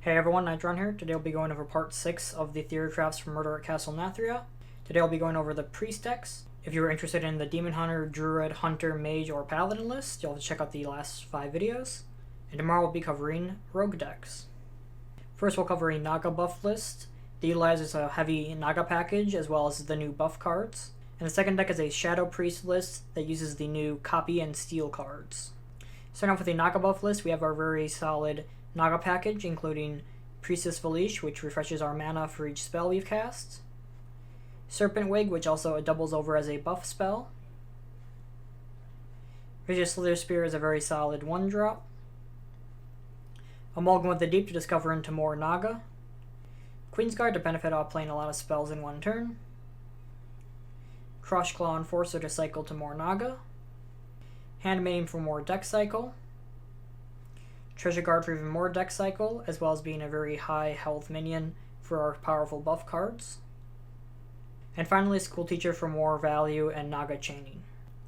Hey everyone, Nitron here. Today we'll be going over part 6 of the Theorycrafts for Murder at Caste Nathria. Today I'll be going over the priest decks. If you were interested in the Demon Hunter, Druid, Hunter, Mage, or Paladin list, you'll have to check out the last 5 videos. And tomorrow we'll be covering rogue decks. First we'll cover a Naga buff list that utilizes a heavy Naga package as well as the new buff cards. And the second deck is a Shadow Priest list that uses the new Copy and Steal cards. Starting off with a Naga buff list, we have our very solid Naga package, including Priestess Valish, which refreshes our mana for each spell we've cast. Serpent Wig, which also doubles over as a buff spell. Vicious Slither Spear is a very solid 1-drop. Amalgam with the Deep to discover into more Naga. Queensguard to benefit off playing a lot of spells in one turn. Crushclaw Enforcer to cycle to more Naga. Handmaiden for more deck cycle. Treasure Guard for even more deck cycle, as well as being a very high health minion for our powerful buff cards. And finally, School Teacher for more value and Naga chaining.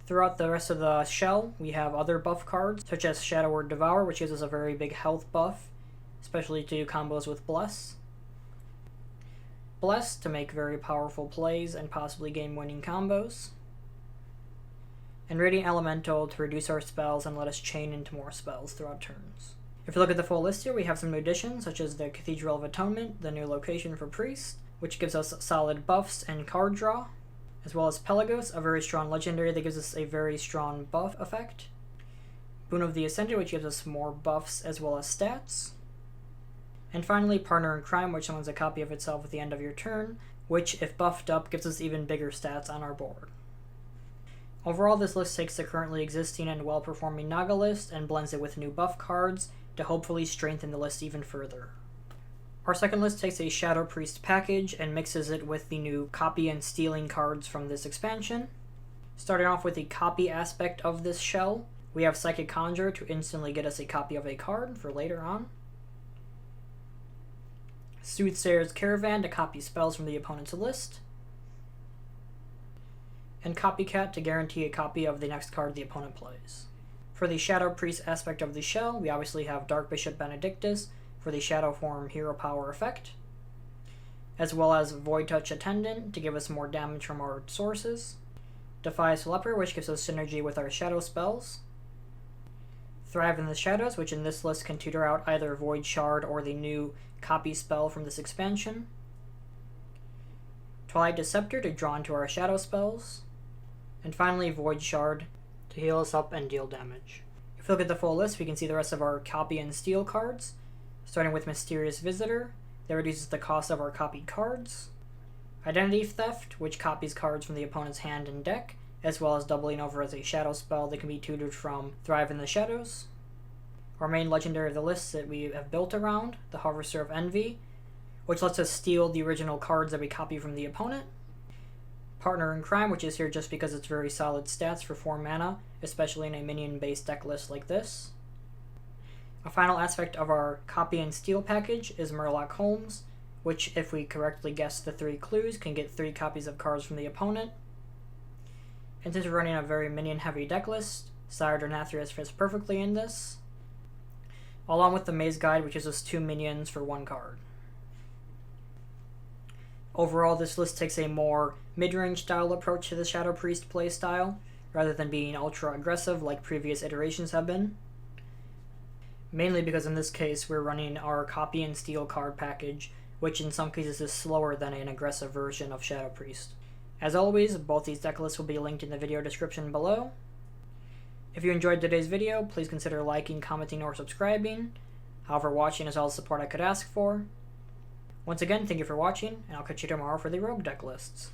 Throughout the rest of the shell, we have other buff cards, such as Shadow Word Devour, which gives us a very big health buff, especially to combos with Bless. Bless to make very powerful plays and possibly game-winning combos. And Radiant Elemental to reduce our spells and let us chain into more spells throughout turns. If you look at the full list here, we have some new additions, such as the Cathedral of Atonement, the new location for Priest, which gives us solid buffs and card draw, as well as Pelagos, a very strong legendary that gives us a very strong buff effect. Boon of the Ascended, which gives us more buffs as well as stats. And finally, Partner in Crime, which summons a copy of itself at the end of your turn, which, if buffed up, gives us even bigger stats on our board. Overall, this list takes the currently existing and well-performing Naga list and blends it with new buff cards to hopefully strengthen the list even further. Our second list takes a Shadow Priest package and mixes it with the new Copy and Stealing cards from this expansion. Starting off with the copy aspect of this shell, we have Psychic Conjure to instantly get us a copy of a card for later on. Soothsayer's Caravan to copy spells from the opponent's list. And Copycat to guarantee a copy of the next card the opponent plays. For the Shadow Priest aspect of the shell, we obviously have Dark Bishop Benedictus for the Shadow Form Hero Power effect, as well as Void Touch Attendant to give us more damage from our sources, Defias Leper, which gives us synergy with our shadow spells, Thrive in the Shadows, which in this list can tutor out either Void Shard or the new Copy spell from this expansion, Twilight Deceptor to draw into our shadow spells, and finally Void Shard to heal us up and deal damage. If we look at the full list, we can see the rest of our Copy and Steal cards, starting with Mysterious Visitor, that reduces the cost of our copied cards, Identity Theft, which copies cards from the opponent's hand and deck, as well as doubling over as a shadow spell that can be tutored from Thrive in the Shadows, our main legendary of the list that we have built around, the Harvester of Envy, which lets us steal the original cards that we copy from the opponent, Partner in Crime, which is here just because it's very solid stats for 4 mana, especially in a minion-based deck list like this. A final aspect of our Copy and Steal package is Murloc Holmes, which, if we correctly guess the 3 clues, can get 3 copies of cards from the opponent. And since we're running a very minion-heavy deck list, Caste Nathria fits perfectly in this, along with the Maze Guide, which gives us 2 minions for 1 card. Overall, this list takes a more mid-range style approach to the Shadow Priest playstyle, rather than being ultra-aggressive like previous iterations have been. Mainly because in this case, we're running our Copy and Steal card package, which in some cases is slower than an aggressive version of Shadow Priest. As always, both these deck lists will be linked in the video description below. If you enjoyed today's video, please consider liking, commenting, or subscribing. However, watching is all the support I could ask for. Once again, thank you for watching, and I'll catch you tomorrow for the rogue deck lists.